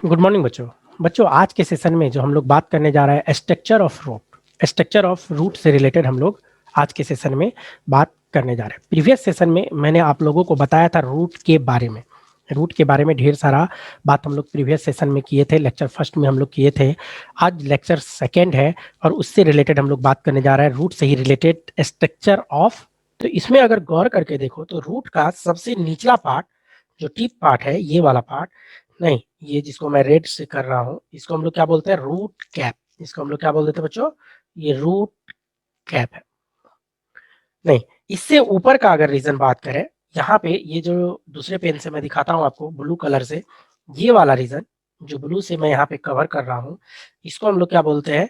Good morning बच्चों। आज के सेशन में जो हम लोग बात करने जा रहे हैं स्ट्रक्चर ऑफ रूट से रिलेटेड हम लोग आज के सेशन में बात करने जा रहे हैं। प्रीवियस सेशन में मैंने आप लोगों को बताया था रूट के बारे में ढेर सारा बात हम लोग प्रीवियस सेशन में किए थे। लेक्चर फर्स्ट में हम लोग किए थे, आज लेक्चर सेकेंड है और उससे रिलेटेड हम लोग बात करने जा रहे हैं रूट से ही रिलेटेड स्ट्रक्चर ऑफ। तो इसमें अगर गौर करके देखो तो रूट का सबसे निचला पार्ट जो टिप पार्ट है, ये वाला पार्ट नहीं, ये जिसको मैं रेड से कर रहा हूं इसको हम लोग क्या बोलते हैं, रूट कैप। इसको हम लोग क्या बोल देते हैं बच्चों, ये रूट कैप है। नहीं, इससे ऊपर का अगर रीजन बात करें, यहाँ पे ये जो दूसरे पेन से मैं दिखाता हूं आपको ब्लू कलर से, ये वाला रीजन जो ब्लू से मैं यहाँ पे कवर कर रहा हूँ, इसको हम लोग क्या बोलते हैं,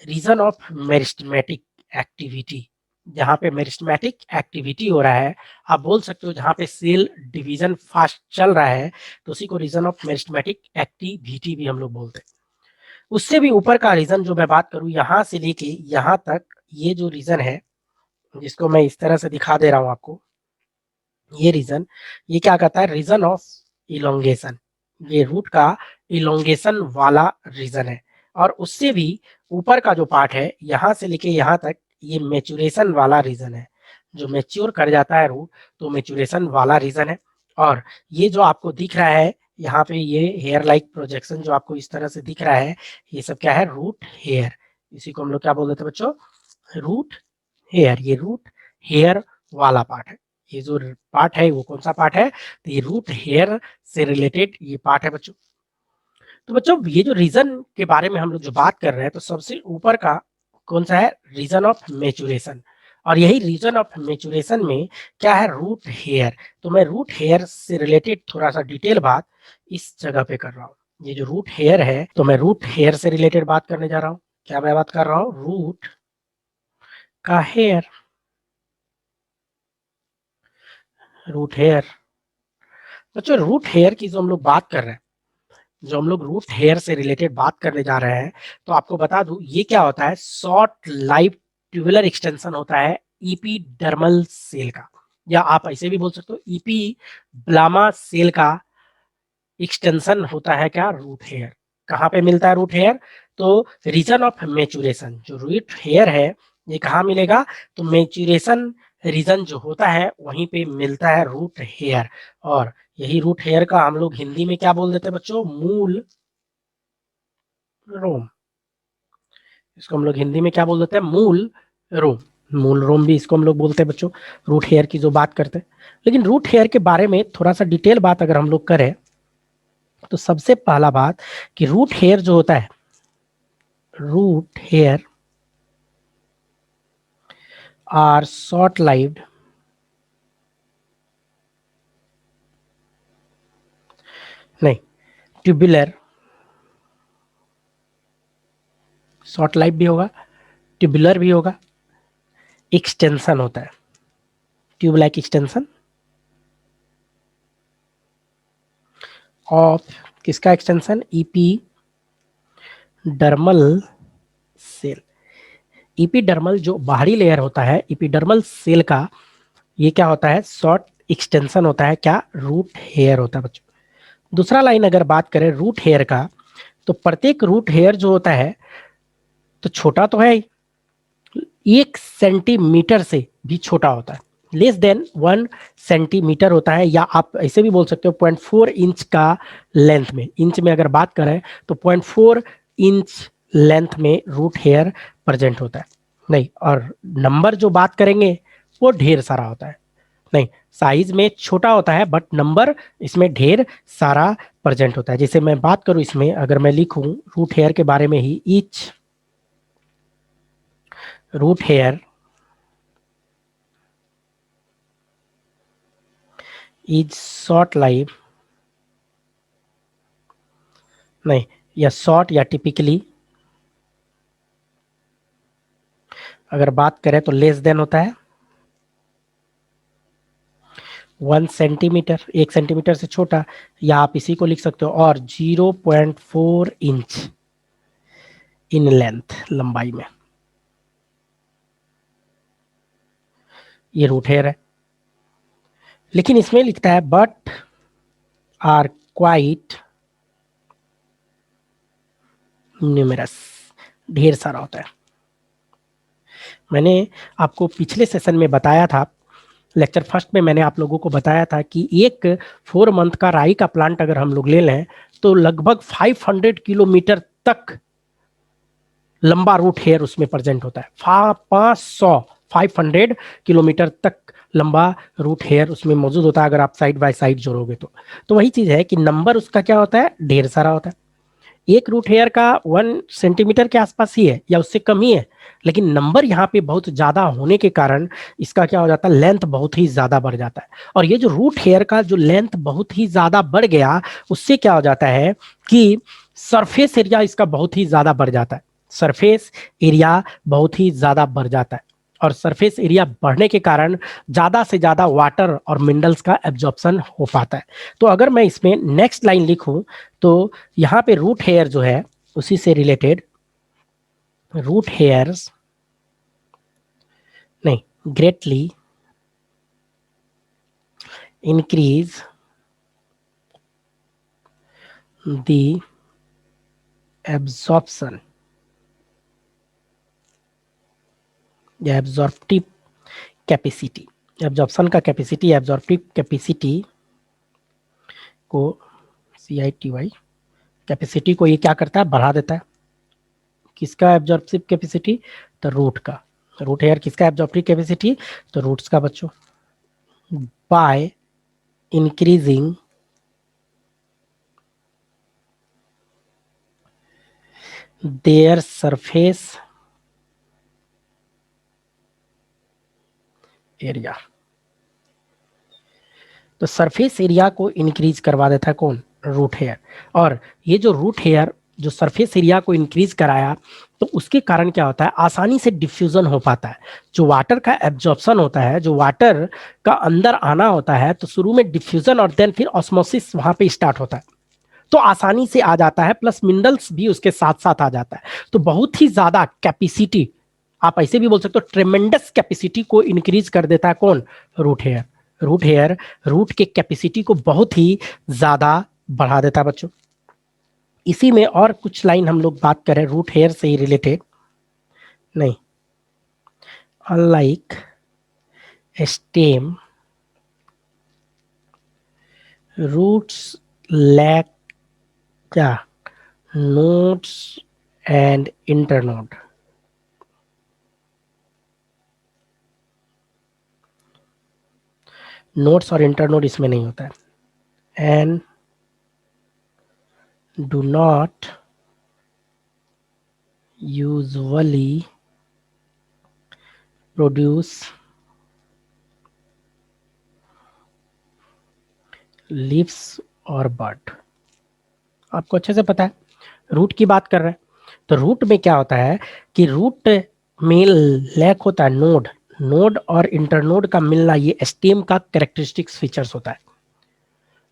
रीजन ऑफ मेरिस्टेमेटिक एक्टिविटी। जहाँ पे मेरिस्टेमेटिक एक्टिविटी हो रहा है, आप बोल सकते हो जहाँ पे सेल डिवीजन फास्ट चल रहा है, तो उसी को रीजन ऑफ मेरिस्टेमेटिक एक्टिविटी भी हम लोग बोलते हैं। उससे भी ऊपर का रीजन जो मैं बात करूं, यहाँ से लेके यहाँ तक, ये जो रीजन है जिसको मैं इस तरह से दिखा दे रहा हूं आपको, ये रीजन, ये क्या कहता है, रीजन ऑफ इलोंगेशन। ये रूट का इलोंगेशन वाला रीजन है। और उससे भी ऊपर का जो पार्ट है, यहाँ से लेके यहाँ तक, ये मेचुरेशन वाला रीजन है। जो मेच्योर कर जाता है रूट, तो मेचुरेशन वाला रीजन है। और ये जो आपको दिख रहा है यहाँ पे, ये हेयर लाइक प्रोजेक्शन जो आपको इस तरह से दिख रहा है, ये सब क्या है, रूट हेयर। इसी को हम लोग क्या बोल देते हैं बच्चों, रूट हेयर। ये रूट हेयर वाला पार्ट है। ये जो पार्ट है वो कौन सा पार्ट है, तो ये रूट हेयर से रिलेटेड ये पार्ट है बच्चों। तो बच्चों ये जो रीजन के बारे में हम लोग जो बात कर रहे हैं, तो सबसे ऊपर का कौन सा है, रीजन ऑफ मेचुरेशन। और यही रीजन ऑफ मेचुरेशन में क्या है, रूट हेयर। तो मैं रूट हेयर से रिलेटेड थोड़ा सा डिटेल बात इस जगह पे कर रहा हूँ। ये जो रूट हेयर है, तो मैं रूट हेयर से रिलेटेड बात करने जा रहा हूँ। क्या मैं बात कर रहा हूँ, रूट का हेयर, रूट हेयर। बच्चों रूट हेयर की जो हम लोग बात कर रहे हैं, जो हम लोग रूट हेयर से रिलेटेड बात करने जा रहे हैं, तो आपको बता दूं ये क्या होता है, शॉर्ट लाइफ ट्यूबुलर एक्सटेंशन होता है इपीडर्मल सेल का, या आप ऐसे भी बोल सकते हो इपीब्लामा सेल का एक्सटेंशन होता है क्या, रूट हेयर। कहाँ पे मिलता है रूट हेयर, तो रीजन ऑफ मेचुरेशन। जो रूट हेयर है ये कहाँ मिलेगा, तो मेचुरेशन रीजन जो होता है वहीं पे मिलता है रूट हेयर। और यही रूट हेयर का हम लोग हिंदी में क्या बोल देते हैं बच्चों, मूल रोम। इसको हम लोग हिंदी में क्या बोल देते हैं, मूल रोम। मूल रोम भी इसको हम लोग बोलते हैं बच्चों, रूट हेयर की जो बात करते हैं। लेकिन रूट हेयर के बारे में थोड़ा सा डिटेल बात अगर हम लोग करें, तो सबसे पहला बात कि रूट हेयर जो होता है, root hair are short lived, नहीं, ट्यूबुलर, शॉर्ट लाइफ भी होगा, ट्यूबुलर भी होगा, एक्सटेंशन होता है, ट्यूब लाइक एक्सटेंशन ऑफ, किसका extension, epidermal cell. Epidermal जो बाहरी लेयर होता है इपीडर्मल सेल का, ये क्या होता है, शॉर्ट एक्सटेंशन होता है क्या, रूट हेयर होता है बच्चों। दूसरा लाइन अगर बात करें रूट हेयर का, तो प्रत्येक रूट हेयर जो होता है, तो छोटा तो है ही, 1 सेंटीमीटर से भी छोटा होता है, लेस देन 1 सेंटीमीटर होता है, या आप ऐसे भी बोल सकते हो 0.4 इंच का लेंथ में। इंच में अगर बात करें तो 0.4 इंच लेंथ में रूट हेयर प्रेजेंट होता है। नहीं, और नंबर जो बात करेंगे वो ढेर सारा होता है। नहीं, साइज में छोटा होता है बट नंबर इसमें ढेर सारा प्रेजेंट होता है। जैसे मैं बात करूं इसमें, अगर मैं लिखूं रूट हेयर के बारे में ही, each root hair is short life, नहीं, या शॉर्ट या टिपिकली अगर बात करें तो लेस देन होता है 1 सेंटीमीटर, 1 सेंटीमीटर से छोटा, या आप इसी को लिख सकते हो, और 0.4 इंच इन लेंथ, लंबाई में, ये रूट हेयर है। लेकिन इसमें लिखता है बट आर क्वाइट न्यूमेरस, ढेर सारा होता है। मैंने आपको पिछले सेशन में बताया था, लेक्चर फर्स्ट में मैंने आप लोगों को बताया था कि एक 4 मंथ का राई का प्लांट अगर हम लोग ले लें तो लगभग 500 किलोमीटर तक लंबा रूट हेयर उसमें प्रेजेंट होता है। 500 किलोमीटर तक लंबा रूट हेयर उसमें मौजूद होता है अगर आप साइड बाय साइड जोड़ोगे तो वही चीज है कि नंबर उसका क्या होता है, ढेर सारा होता है। एक रूट हेयर का 1 सेंटीमीटर के आसपास ही है या उससे कम ही है, लेकिन नंबर यहाँ पे बहुत ज्यादा होने के कारण इसका क्या हो जाता है, लेंथ बहुत ही ज्यादा बढ़ जाता है। और ये जो रूट हेयर का जो लेंथ बहुत ही ज्यादा बढ़ गया, उससे क्या हो जाता है कि सरफेस एरिया इसका बहुत ही ज्यादा बढ़ जाता है। सरफेस एरिया बहुत ही ज्यादा बढ़ जाता है और सरफेस एरिया बढ़ने के कारण ज्यादा से ज्यादा वाटर और मिनरल्स का एब्जॉर्प्शन हो पाता है। तो अगर मैं इसमें नेक्स्ट लाइन लिखूं तो यहाँ पे रूट हेयर जो है उसी से रिलेटेड, रूट हेयर्स नहीं, ग्रेटली इंक्रीज द एब्जॉर्प्शन या एब्जॉर्प्टिव कैपेसिटी। एब्जॉर्प्शन का कैपेसिटी, एब्जॉर्प्टिव कैपेसिटी को CITY कैपेसिटी को ये क्या करता है, बढ़ा देता है। किसका एब्जॉर्प्टिव कैपेसिटी, तो रूट का। रूट हेयर किसका एब्जॉर्प्टिव कैपेसिटी, तो रूट्स का बच्चों। By increasing their surface area. तो सरफेस एरिया को इंक्रीज करवा देता है कौन, रूट हेयर। और ये जो रूट हेयर जो सरफेस एरिया को इंक्रीज कराया तो उसके कारण क्या होता है, आसानी से डिफ्यूजन हो पाता है। जो वाटर का एब्जॉर्प्शन होता है, जो वाटर का अंदर आना होता है, तो शुरू में डिफ्यूजन और देन फिर ऑस्मोसिस वहां पे स्टार्ट होता है, तो आसानी से आ जाता है। प्लस मिनरल्स भी उसके साथ साथ आ जाता है। तो बहुत ही ज्यादा कैपेसिटी, आप ऐसे भी बोल सकते हो ट्रेमेंडस कैपेसिटी को इंक्रीज कर देता है कौन, root hair. Root hair root के कैपेसिटी को बहुत ही ज्यादा बढ़ा देता है बच्चों। इसी में और कुछ लाइन हम लोग बात करें रूट हेयर से ही रिलेटेड, नहीं, अनलाइक स्टेम रूट्स लैक क्या, नोड्स एंड इंटरनोड। नोड्स और इंटरनोड इसमें नहीं होता है। And do not usually produce leaves और बड। आपको अच्छे से पता है रूट की बात कर रहे हैं, तो रूट में क्या होता है कि रूट में लैक होता है नोड। नोड और इंटरनोड का मिलना ये स्टेम का कैरेक्टरिस्टिक्स फीचर्स होता है।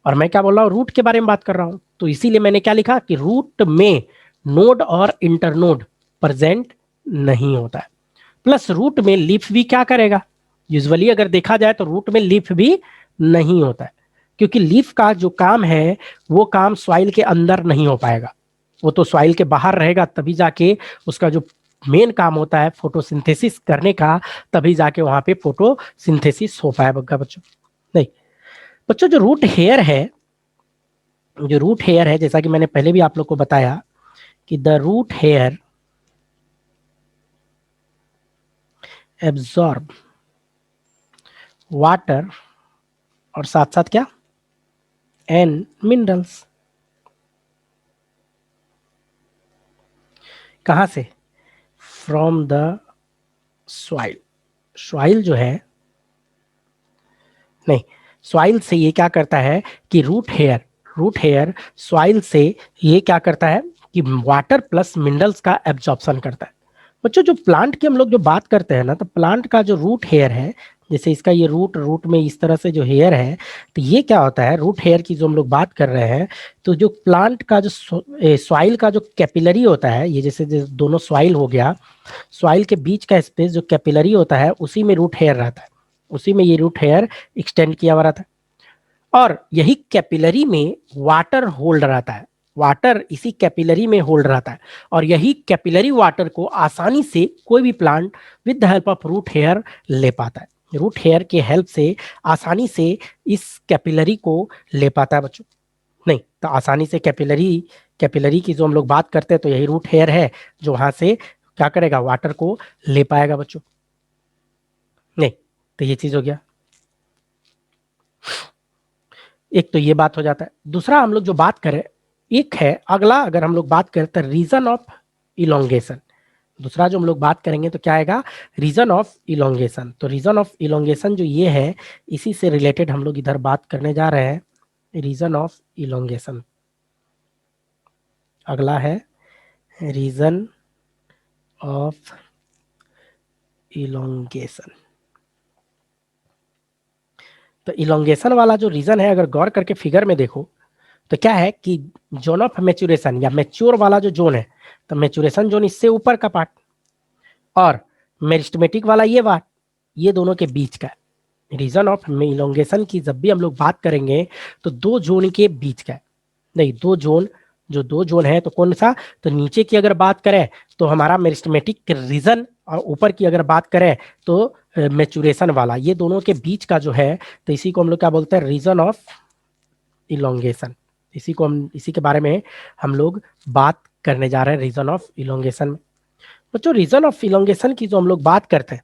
और मैं क्या बोल रहा हूँ, रूट के बारे में बात कर रहा हूँ, तो इसीलिए मैंने क्या लिखा कि रूट में नोड और इंटरनोड प्रेजेंट नहीं होता है। प्लस रूट में लीफ भी क्या करेगा, यूजुअली अगर देखा जाए तो रूट में लीफ भी नहीं होता है, क्योंकि लीफ का जो काम है वो काम सॉइल के अंदर नहीं हो पाएगा, वो तो सॉइल के बाहर रहेगा, तभी जाके उसका जो मेन काम होता है फोटोसिंथेसिस करने का, तभी जाके वहां पे फोटोसिंथेसिस हो पाएगा बच्चों। नहीं बच्चों, जो रूट हेयर है, जो रूट हेयर है, जैसा कि मैंने पहले भी आप लोग को बताया कि the root hair absorb water और साथ साथ क्या, एंड मिनरल्स। कहां से, फ्रॉम द सॉइल। सॉइल जो है, नहीं, सॉइल से ये क्या करता है कि रूट हेयर सॉइल से ये क्या करता है कि वाटर प्लस मिनरल्स का एब्जॉर्प्शन करता है। बच्चों जो प्लांट की हम लोग जो बात करते हैं ना, तो प्लांट का जो रूट हेयर है, जैसे इसका ये रूट रूट में इस तरह से जो हेयर है, तो ये क्या होता है, रूट हेयर की जो हम लोग बात कर रहे हैं, तो जो प्लांट का जो सॉइल का जो कैपिलरी होता है, ये जैसे दोनों सॉइल हो गया, सॉइल के बीच का स्पेस जो कैपिलरी होता है उसी में रूट हेयर रहता है, उसी में ये रूट हेयर एक्सटेंड किया हुआ रहता है। और यही कैपिलरी में वाटर होल्ड रहता है, वाटर इसी कैपिलरी में होल्ड रहता है और यही कैपिलरी वाटर को आसानी से कोई भी plant with the help of root hair ले पाता है। रूट हेयर के हेल्प से आसानी से इस कैपिलरी को ले पाता है बच्चों। नहीं तो आसानी से कैपिलरी की जो हम लोग बात करते हैं तो यही रूट हेयर है जो वहां से क्या करेगा, वाटर को ले पाएगा बच्चों। नहीं तो ये चीज हो गया, एक तो ये बात हो जाता है। दूसरा हम लोग जो बात करें, एक है अगला, अगर हम लोग बात करते हैं रीजन ऑफ इलोंगेशन, दूसरा जो हम लोग बात करेंगे तो क्या आएगा, रीजन ऑफ इलोंगेशन। तो रीजन ऑफ इलोंगेशन जो ये है, इसी से रिलेटेड हम लोग इधर बात करने जा रहे हैं, रीजन ऑफ इलोंगेशन। अगला है रीजन ऑफ इलोंगेशन। तो इलोंगेशन वाला जो रीजन है, अगर गौर करके फिगर में देखो तो क्या है कि जोन ऑफ मैच्योरेशन या मैच्योर वाला जो जोन है, तो मैच्योरेशन जोन इससे ऊपर का पार्ट और मेरिस्टेमेटिक वाला ये पार्ट, ये दोनों के बीच का है। रीजन ऑफ इलोंगेशन की जब भी हम लोग बात करेंगे तो दो जोन के बीच का है। नहीं, दो जोन, जो दो जोन है तो कौन सा, तो नीचे की अगर बात करें तो हमारा मेरिस्टेमेटिक रीजन और ऊपर की अगर बात करें तो मैच्योरेशन वाला, ये दोनों के बीच का जो है, तो इसी को हम लोग क्या बोलते हैं, रीजन ऑफ इलोंगेशन। इसी को हम, इसी के बारे में हम लोग बात करने जा रहे हैं रीजन ऑफ इलोंगेशन में। बच्चों रीजन ऑफ इलोंगेशन की जो हम लोग बात करते हैं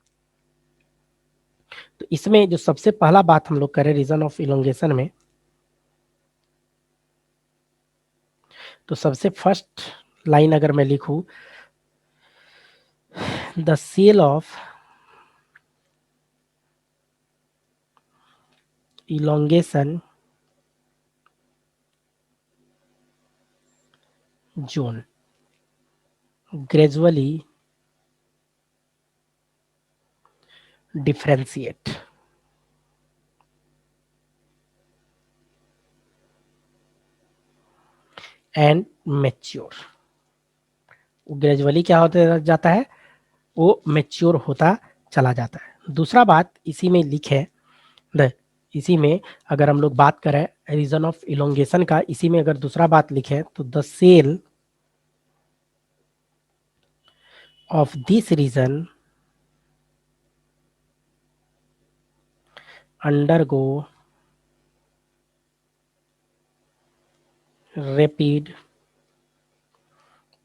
तो इसमें जो सबसे पहला बात हम लोग करें रीजन ऑफ इलोंगेशन में, तो सबसे फर्स्ट लाइन अगर मैं लिखूं, the cell of elongation zone gradually differentiate and mature। Gradually क्या होता जाता है, वो मेच्योर होता चला जाता है। दूसरा बात इसी में लिखे, इसी में अगर हम लोग बात करें रीजन ऑफ इलोंगेशन का, इसी में अगर दूसरा बात लिखे तो the cell of this region undergo rapid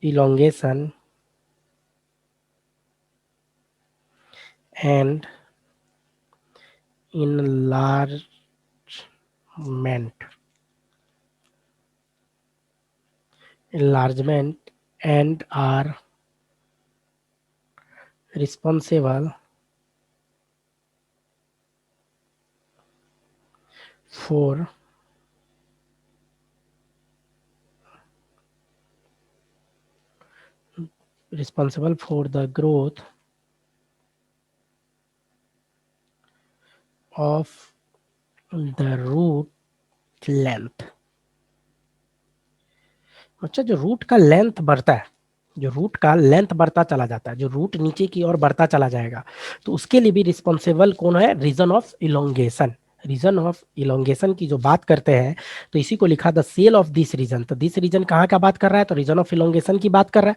elongation and enlargement and are responsible for the growth of the root length। अच्छा, जो रूट का लेंथ बढ़ता है, जो रूट का लेंथ बढ़ता चला जाता है, जो रूट नीचे की ओर बढ़ता चला जाएगा, तो उसके लिए भी रिस्पॉन्सिबल कौन है, region of elongation. Region of elongation की जो बात करते हैं तो इसी को लिखा the cell of this region. तो दिस रीजन कहाँ का बात कर रहा है, तो रीजन ऑफ इलोंगेशन की बात कर रहा है।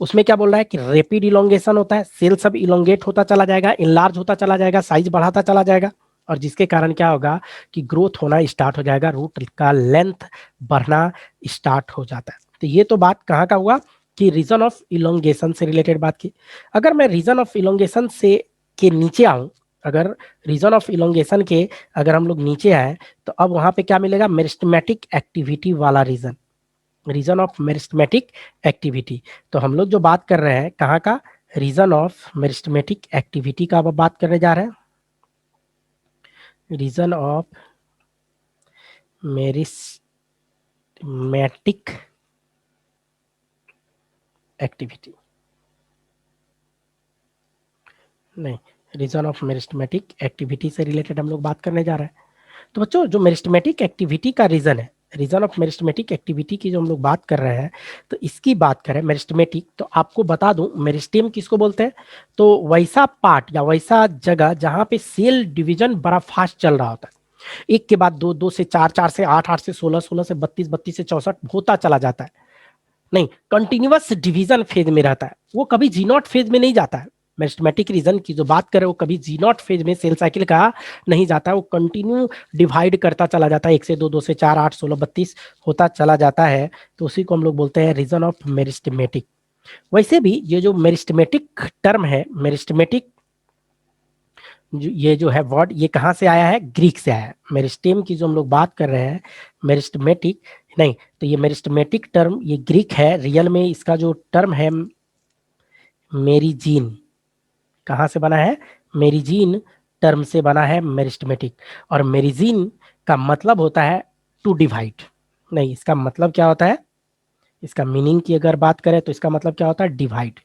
उसमें क्या बोल रहा है कि रेपिड इलोंगेशन होता है, सेल सब इलोंगेट होता चला जाएगा, इनलार्ज होता चला जाएगा, साइज बढ़ाता चला जाएगा, और जिसके कारण क्या होगा कि ग्रोथ होना स्टार्ट हो जाएगा, रूट का लेंथ बढ़ना स्टार्ट हो जाता है। तो ये तो बात कहाँ का हुआ कि रीजन ऑफ इलोंगेशन से रिलेटेड बात की। अगर मैं रीजन ऑफ इलोंगेशन से के नीचे आऊं, अगर रीजन ऑफ इलोंगेशन के अगर हम लोग नीचे आए तो अब वहां पे क्या मिलेगा, मेरिस्टेमेटिक एक्टिविटी वाला region, region of meristematic activity. तो हम लोग जो बात कर रहे हैं कहाँ का, रीजन ऑफ मेरिस्टेमेटिक एक्टिविटी का अब बात करने जा रहे हैं। रीजन ऑफ मेरिस्टेमेटिक एक्टिविटी, नहीं, रीजन ऑफ मेरिस्टेमेटिक एक्टिविटी से रिलेटेड हम लोग बात करने जा रहे हैं। तो बच्चों जो मेरिस्टेमेटिक एक्टिविटी का रीजन है, रीजन ऑफ मेरिस्टेमेटिक एक्टिविटी की जो हम लोग बात कर रहे हैं, तो इसकी बात करें मेरिस्टेमेटिक, तो आपको बता दूं मेरिस्टेम किसको बोलते हैं, तो वैसा पार्ट या वैसा जगह जहां पे सेल डिवीजन बड़ा फास्ट चल रहा होता है। एक के बाद दो, दो से चार, चार से आठ, आठ से 16, 16 से 32, 32 से 64 होता चला जाता है। नहीं, कंटिन्यूअस डिवीजन फेज में रहता है, वो कभी जी नॉट फेज में नहीं जाता है। मेरिस्टेमेटिक रीजन की जो बात करें वो कभी जी नॉट फेज में सेल साइकिल का नहीं जाता है, वो कंटिन्यू डिवाइड करता चला जाता है, एक से दो, दो से चार, आठ, 16, 32 होता चला जाता है। तो उसी को हम लोग बोलते हैं रीजन ऑफ मेरिस्टेमेटिक। वैसे भी ये जो मेरिस्टेमेटिक टर्म है, मेरिस्टेमेटिक ये जो है वर्ड, ये कहाँ से आया है? ग्रीक से आया है। मेरिस्टेम की जो हम लोग बात कर रहे हैं, मेरिस्टेमेटिक नहीं, तो ये मेरिस्टेमेटिक टर्म ये ग्रीक है। रियल में इसका जो टर्म है मेरिजीन, कहाँ से बना है? मेरिजीन टर्म से बना है मेरिस्टेमेटिक। और मेरिजीन का मतलब होता है टू डिवाइड। नहीं, इसका मतलब क्या होता है? इसका मीनिंग की अगर बात करें तो इसका मतलब क्या होता है? डिवाइड।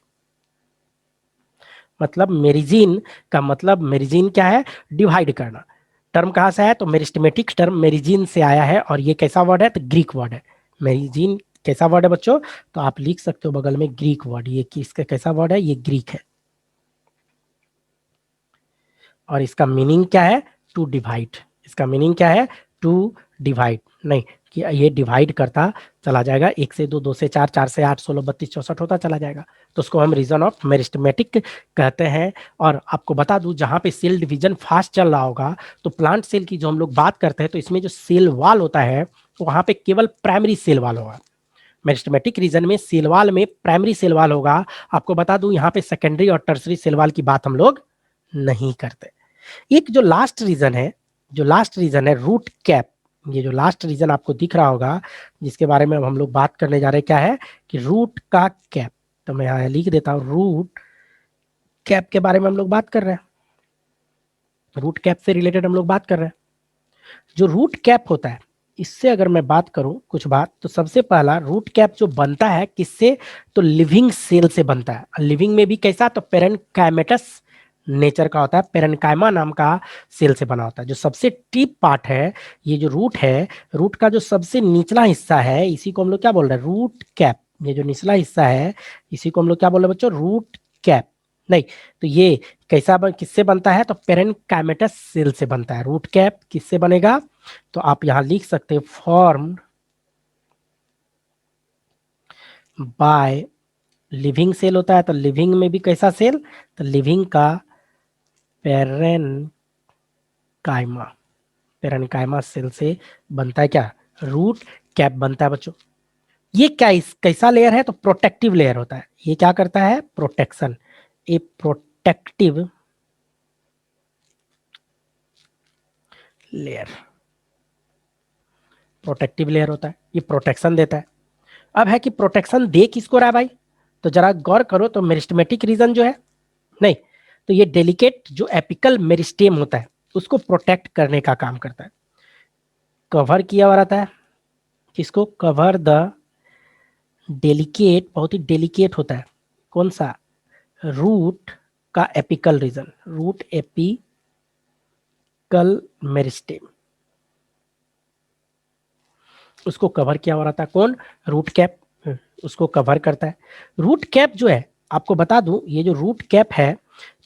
मतलब मेरिजीन का मतलब, मेरिजीन क्या है? डिवाइड करना। टर्म कहाँ से आया? तो मेरिस्टेमेटिक टर्म मेरिजीन से आया है। और ये कैसा वर्ड है? तो ग्रीक वर्ड है। मेरिजीन कैसा वर्ड है बच्चों? तो आप लिख सकते हो बगल में ग्रीक वर्ड। ये किसका कैसा वर्ड है? ये ग्रीक है। और इसका मीनिंग क्या है? To divide. इसका मीनिंग क्या है? To divide. नहीं, कि ये डिवाइड करता चला जाएगा, एक से दो, दो से चार, चार से आठ, 16, 32, 64 होता चला जाएगा। तो उसको हम रीजन ऑफ मेरिस्टेमेटिक कहते हैं। और आपको बता दूं, जहां पे सेल डिवीजन फास्ट चल रहा होगा, तो प्लांट सेल की जो हम लोग बात करते हैं, तो इसमें जो सेल वाल होता है वहां पे केवल प्राइमरी सेल वाल होगा। मेरिस्टेमेटिक रीजन में सेल वाल में प्राइमरी सेल वाल होगा। आपको बता दूं, यहाँ पे सेकेंडरी और टर्सरी सेल वाल की बात हम लोग नहीं करते। एक जो लास्ट रीजन है, जो लास्ट रीजन है रूट कैप, ये जो लास्ट रीजन आपको दिख रहा होगा, जिसके बारे में हम लोग बात करने जा रहे हैं, क्या है? कि रूट का कैप। तो मैं यहाँ लिख देता हूँ, रूट कैप के बारे में हम लोग बात कर रहे हैं। रूट कैप से रिलेटेड हम लोग बात कर रहे हैं। जो रूट कैप होता है, इससे अगर मैं बात करूं कुछ बात, तो सबसे पहला रूट कैप जो बनता है किससे? तो लिविंग सेल से बनता है। लिविंग में भी कैसा? तो पेरेनकाइमेटस नेचर का होता है, पेरेनकाइमा नाम का सेल से बना होता है। जो सबसे टीप पार्ट है, ये जो रूट है, रूट का जो सबसे निचला हिस्सा है, इसी को हम लोग क्या बोल रहे हैं? Root cap. ये जो निचला हिस्सा है, इसी को हम लोग क्या बोल रहे हैं बच्चों? Root cap. नहीं, तो ये किससे बनता है? तो पेरेनकाइमेटस सेल से बनता है। रूट कैप किससे बनेगा? तो आप यहां लिख सकते हैं, फॉर्म्ड बाय लिविंग सेल होता है। तो लिविंग में भी कैसा सेल? तो लिविंग का पेरेनकाइमा, पेरेनकाइमा सेल से बनता है क्या? रूट कैप बनता है बच्चों। ये क्या कैसा लेयर है? तो प्रोटेक्टिव लेयर होता है। ये क्या करता है? प्रोटेक्शन। ए प्रोटेक्टिव लेयर, प्रोटेक्टिव लेयर होता है, ये प्रोटेक्शन देता है। अब है कि प्रोटेक्शन दे किसको रहा है भाई? तो जरा गौर करो, तो मेरिस्टेमेटिक रीजन जो है, नहीं, तो ये डेलिकेट जो एपिकल मेरिस्टेम होता है उसको प्रोटेक्ट करने का काम करता है। कवर किया हुआ रहता है, किसको? कवर द डेलिकेट, बहुत ही डेलिकेट होता है। कौन सा? रूट का apical region, root apical meristem, उसको कवर किया हुआ रहता है। कौन? रूट कैप उसको कवर करता है। रूट कैप जो है, आपको बता दूं, ये जो रूट कैप है,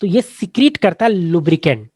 तो ये सिक्रीट करता है लुब्रिकेंट।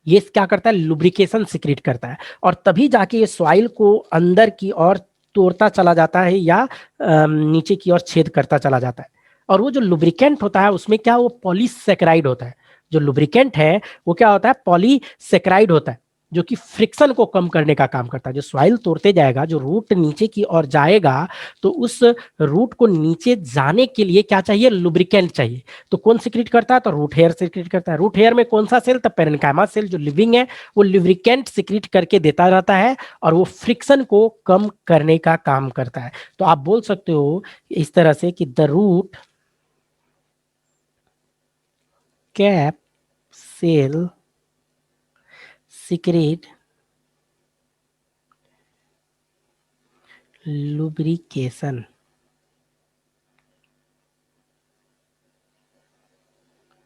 ये क्या करता है? लुब्रिकेशन सिक्रीट करता है। और तभी जाके ये सॉइल को अंदर की ओर तोड़ता चला जाता है, या नीचे की ओर छेद करता चला जाता है। और वो जो लुब्रिकेंट होता है उसमें क्या? वो पॉलीसेकेराइड होता है। जो लुब्रिकेंट है वो क्या होता है? पॉलीसेकेराइड होता है, जो कि फ्रिक्शन को कम करने का काम करता है। जो सॉइल तोड़ते जाएगा, जो रूट नीचे की ओर जाएगा, तो उस रूट को नीचे जाने के लिए क्या चाहिए? लुब्रिकेंट चाहिए। तो कौन सिक्रीट करता है? तो रूट हेयर सिक्रीट करता है। रूट हेयर में कौन सा सेल? तो पेरेनकाइमा सेल जो लिविंग है, वो लुब्रिकेंट सिक्रीट करके देता रहता है, और वो फ्रिक्शन को कम करने का काम करता है। तो आप बोल सकते हो इस तरह से कि the root cap cell secrete lubrication.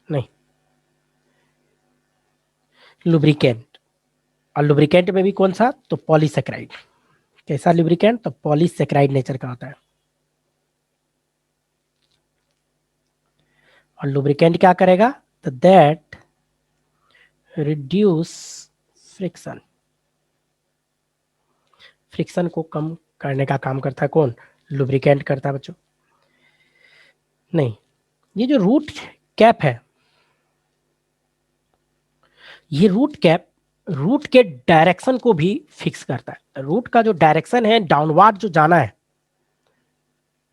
नहीं, लुब्रिकेंट। और लुब्रिकेंट में भी कौन सा? तो पॉलीसेकेराइड। कैसा लुब्रिकेंट? तो पॉलीसेकेराइड नेचर का होता है। और लुब्रिकेंट क्या करेगा? तो दैट रिड्यूस फ्रिक्शन, फ्रिक्शन को कम करने का काम करता है कौन? लुब्रिकेंट करता है बच्चों। नहीं, ये जो रूट कैप है, ये रूट कैप रूट के डायरेक्शन को भी फिक्स करता है। रूट का जो डायरेक्शन है, डाउनवर्ड जो जाना है,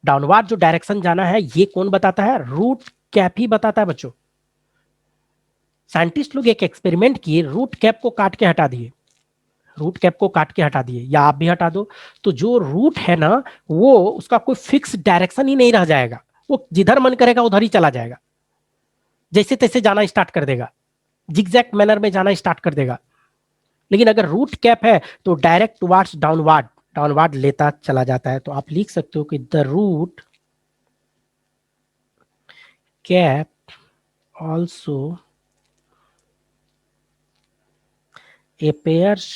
डाउनवर्ड जो डायरेक्शन जाना है, ये कौन बताता है? रूट कैप ही बताता है बच्चों। साइंटिस्ट लोग एक एक्सपेरिमेंट किए, रूट कैप को काट के हटा दिए, रूट कैप को काट के हटा दिए, या आप भी हटा दो, तो जो रूट है ना, वो उसका कोई फिक्स डायरेक्शन ही नहीं रह जाएगा, वो जिधर मन करेगा उधर ही चला जाएगा, जैसे तैसे जाना स्टार्ट कर देगा, जिगजैग मैनर में जाना स्टार्ट कर देगा। लेकिन अगर रूट कैप है तो डायरेक्ट टुवार्ड्स डाउनवर्ड, डाउनवर्ड लेता चला जाता है। तो आप लिख सकते हो कि the root cap also appears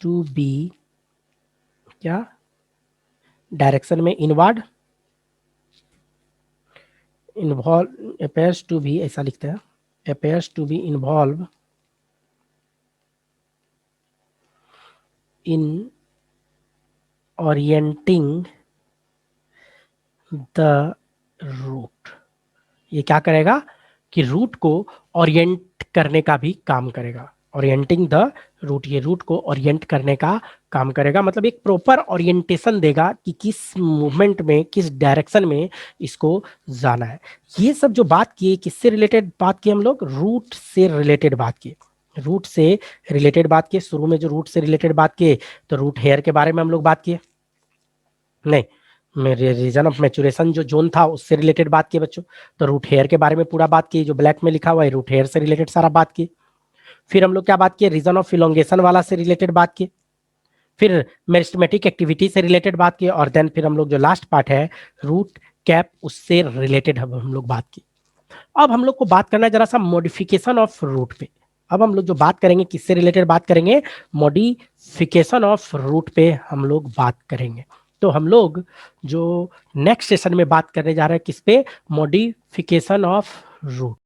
to be क्या? डायरेक्शन में inward, involve, appears to be ऐसा लिखते हैं, appears to be involved in orienting the route। ये क्या करेगा कि रूट को ओरिएंट करने का भी काम करेगा। ओरिएंटिंग द रूट, ये रूट को ओरिएंट करने का काम करेगा, मतलब एक प्रॉपर ओरिएंटेशन देगा कि किस मूवमेंट में, किस डायरेक्शन में इसको जाना है। ये सब जो बात की, किससे रिलेटेड बात की हम लोग? रूट से रिलेटेड बात की, रूट से रिलेटेड बात की। शुरू में जो रूट से रिलेटेड बात की, तो रूट हेयर के बारे में हम लोग बात किए, नहीं, मेरे रीजन ऑफ मैचुरेशन जो जोन था उससे रिलेटेड बात की बच्चों। तो रूट हेयर के बारे में पूरा बात की, जो ब्लैक में लिखा हुआ है रूट हेयर से रिलेटेड सारा बात की। फिर हम लोग क्या बात किए? रीजन ऑफ इलोंगेशन वाला से रिलेटेड बात की। फिर मेरिस्टेमेटिक एक्टिविटी से रिलेटेड बात की, और देन फिर हम लोग जो लास्ट पार्ट है रूट कैप, उससे रिलेटेड हम लोग बात की। अब हम लोग को बात करना है जरा सा मॉडिफिकेशन ऑफ रूट पे। अब हम लोग जो बात करेंगे, किससे रिलेटेड बात करेंगे? मॉडिफिकेशन ऑफ रूट पे हम लोग बात करेंगे। तो हम लोग जो नेक्स्ट सेशन में बात करने जा रहे हैं किस पे? Modification of root.